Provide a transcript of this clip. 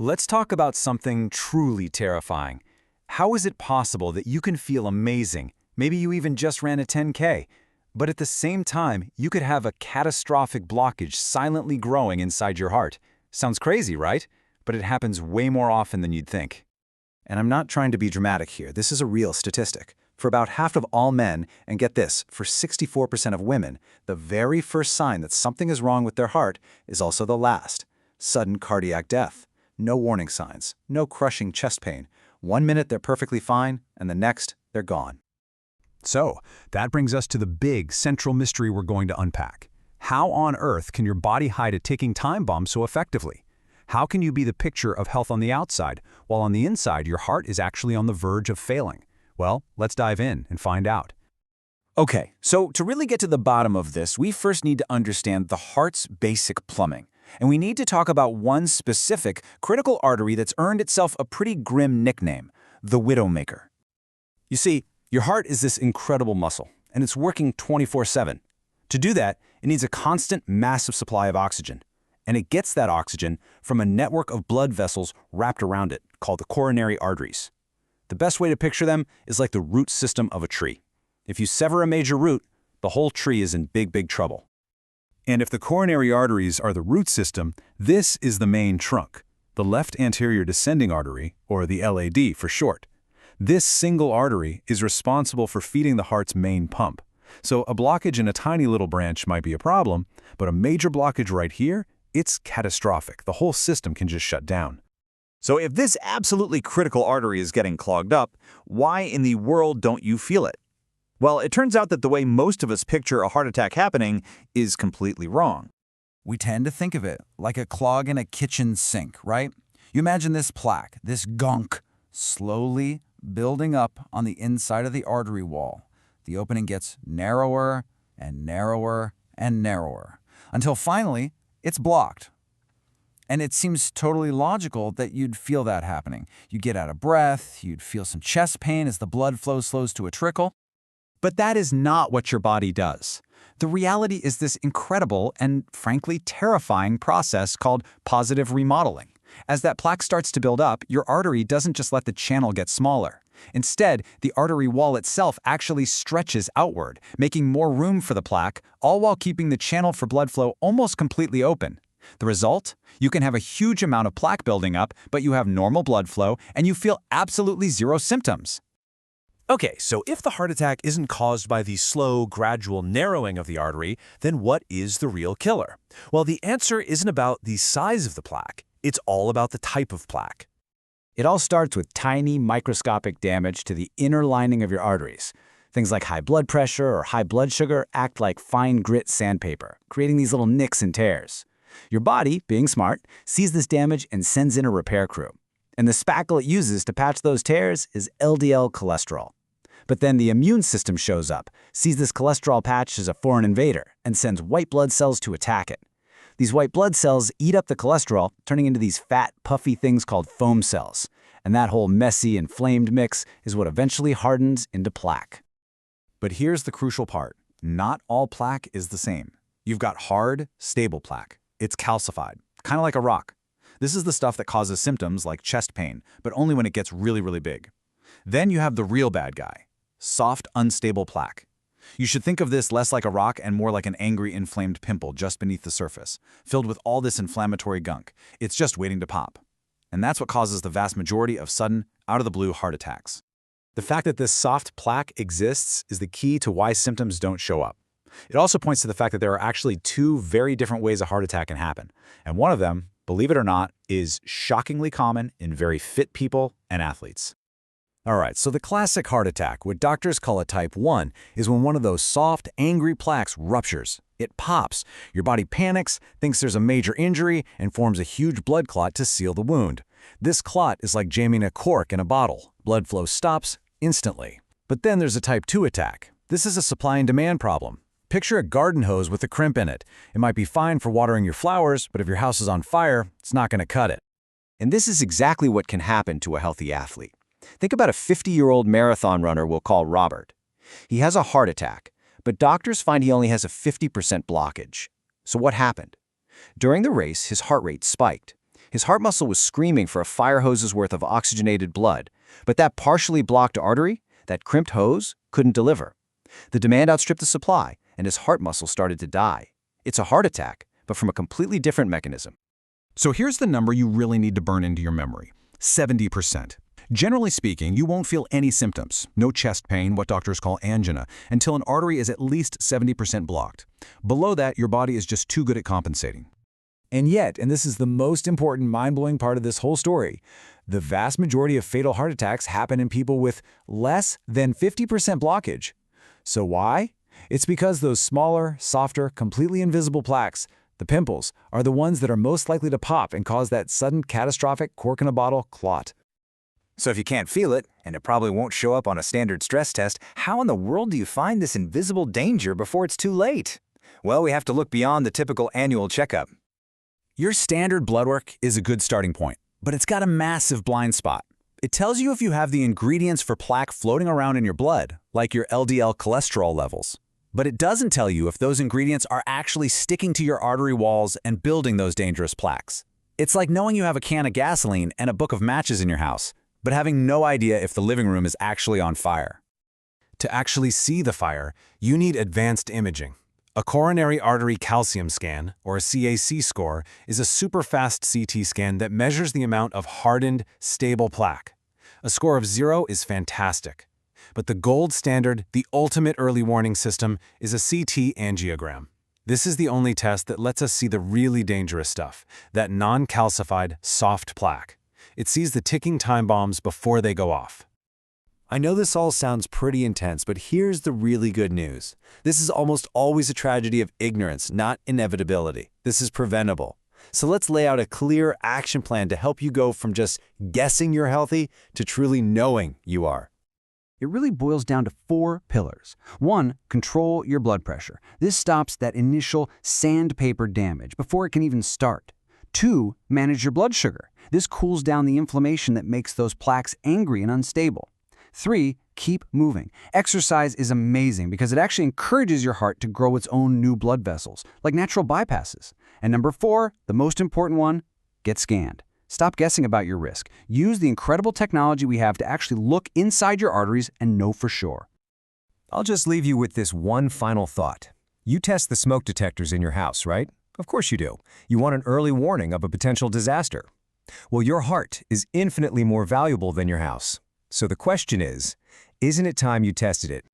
Let's talk about something truly terrifying. How is it possible that you can feel amazing, maybe you even just ran a 10K, but at the same time, you could have a catastrophic blockage silently growing inside your heart? Sounds crazy, right? But it happens way more often than you'd think. And I'm not trying to be dramatic here, this is a real statistic. For about half of all men, and get this, for 64% of women, the very first sign that something is wrong with their heart is also the last. Sudden cardiac death. No warning signs, no crushing chest pain. 1 minute they're perfectly fine, and the next, they're gone. So, that brings us to the big central mystery we're going to unpack. How on earth can your body hide a ticking time bomb so effectively? How can you be the picture of health on the outside, while on the inside your heart is actually on the verge of failing? Well, let's dive in and find out. Okay, so to really get to the bottom of this, we first need to understand the heart's basic plumbing. And we need to talk about one specific critical artery that's earned itself a pretty grim nickname, the Widowmaker. You see, your heart is this incredible muscle, and it's working 24/7. To do that, it needs a constant, massive supply of oxygen. And it gets that oxygen from a network of blood vessels wrapped around it, called the coronary arteries. The best way to picture them is like the root system of a tree. If you sever a major root, the whole tree is in big trouble. And if the coronary arteries are the root system, this is the main trunk, the left anterior descending artery, or the LAD for short. This single artery is responsible for feeding the heart's main pump. So a blockage in a tiny little branch might be a problem, but a major blockage right here, it's catastrophic. The whole system can just shut down. So if this absolutely critical artery is getting clogged up, why in the world don't you feel it? Well, it turns out that the way most of us picture a heart attack happening is completely wrong. We tend to think of it like a clog in a kitchen sink, right? You imagine this plaque, this gunk, slowly building up on the inside of the artery wall. The opening gets narrower and narrower and narrower, until finally it's blocked. And it seems totally logical that you'd feel that happening. You'd get out of breath, you'd feel some chest pain as the blood flow slows to a trickle. But that is not what your body does. The reality is this incredible and, frankly, terrifying process called positive remodeling. As that plaque starts to build up, your artery doesn't just let the channel get smaller. Instead, the artery wall itself actually stretches outward, making more room for the plaque, all while keeping the channel for blood flow almost completely open. The result? You can have a huge amount of plaque building up, but you have normal blood flow, and you feel absolutely zero symptoms. Okay, so if the heart attack isn't caused by the slow, gradual narrowing of the artery, then what is the real killer? Well, the answer isn't about the size of the plaque. It's all about the type of plaque. It all starts with tiny, microscopic damage to the inner lining of your arteries. Things like high blood pressure or high blood sugar act like fine grit sandpaper, creating these little nicks and tears. Your body, being smart, sees this damage and sends in a repair crew. And the spackle it uses to patch those tears is LDL cholesterol. But then the immune system shows up, sees this cholesterol patch as a foreign invader, and sends white blood cells to attack it. These white blood cells eat up the cholesterol, turning into these fat, puffy things called foam cells. And that whole messy, inflamed mix is what eventually hardens into plaque. But here's the crucial part. Not all plaque is the same. You've got hard, stable plaque. It's calcified, kind of like a rock. This is the stuff that causes symptoms like chest pain, but only when it gets really big. Then you have the real bad guy. Soft, unstable plaque. You should think of this less like a rock and more like an angry, inflamed pimple just beneath the surface, filled with all this inflammatory gunk. It's just waiting to pop. And that's what causes the vast majority of sudden, out-of-the-blue heart attacks. The fact that this soft plaque exists is the key to why symptoms don't show up. It also points to the fact that there are actually two very different ways a heart attack can happen. And one of them, believe it or not, is shockingly common in very fit people and athletes. All right, so the classic heart attack, what doctors call a type 1, is when one of those soft, angry plaques ruptures. It pops. Your body panics, thinks there's a major injury, and forms a huge blood clot to seal the wound. This clot is like jamming a cork in a bottle. Blood flow stops instantly. But then there's a type 2 attack. This is a supply and demand problem. Picture a garden hose with a crimp in it. It might be fine for watering your flowers, but if your house is on fire, it's not going to cut it. And this is exactly what can happen to a healthy athlete. Think about a 50-year-old marathon runner we'll call Robert. He has a heart attack, but doctors find he only has a 50% blockage. So what happened? During the race, his heart rate spiked. His heart muscle was screaming for a fire hose's worth of oxygenated blood, but that partially blocked artery, that crimped hose, couldn't deliver. The demand outstripped the supply, and his heart muscle started to die. It's a heart attack, but from a completely different mechanism. So here's the number you really need to burn into your memory: 70%. Generally speaking, you won't feel any symptoms, no chest pain, what doctors call angina, until an artery is at least 70% blocked. Below that, your body is just too good at compensating. And yet, and this is the most important mind-blowing part of this whole story, the vast majority of fatal heart attacks happen in people with less than 50% blockage. So why? It's because those smaller, softer, completely invisible plaques, the pimples, are the ones that are most likely to pop and cause that sudden catastrophic cork-in-a-bottle clot. So if you can't feel it, and it probably won't show up on a standard stress test, how in the world do you find this invisible danger before it's too late? Well, we have to look beyond the typical annual checkup. Your standard blood work is a good starting point, but it's got a massive blind spot. It tells you if you have the ingredients for plaque floating around in your blood, like your LDL cholesterol levels. But it doesn't tell you if those ingredients are actually sticking to your artery walls and building those dangerous plaques. It's like knowing you have a can of gasoline and a book of matches in your house, but having no idea if the living room is actually on fire. To actually see the fire, you need advanced imaging. A coronary artery calcium scan, or a CAC score, is a super-fast CT scan that measures the amount of hardened, stable plaque. A score of 0 is fantastic. But the gold standard, the ultimate early warning system, is a CT angiogram. This is the only test that lets us see the really dangerous stuff, that non-calcified, soft plaque. It sees the ticking time bombs before they go off. I know this all sounds pretty intense, but here's the really good news. This is almost always a tragedy of ignorance, not inevitability. This is preventable. So let's lay out a clear action plan to help you go from just guessing you're healthy to truly knowing you are. It really boils down to 4 pillars. 1, control your blood pressure. This stops that initial sandpaper damage before it can even start. 2, manage your blood sugar. This cools down the inflammation that makes those plaques angry and unstable. 3, keep moving. Exercise is amazing because it actually encourages your heart to grow its own new blood vessels, like natural bypasses. And number 4, the most important one, get scanned. Stop guessing about your risk. Use the incredible technology we have to actually look inside your arteries and know for sure. I'll just leave you with this one final thought. You test the smoke detectors in your house, right? Of course you do. You want an early warning of a potential disaster. Well, your heart is infinitely more valuable than your house. So the question is, isn't it time you tested it?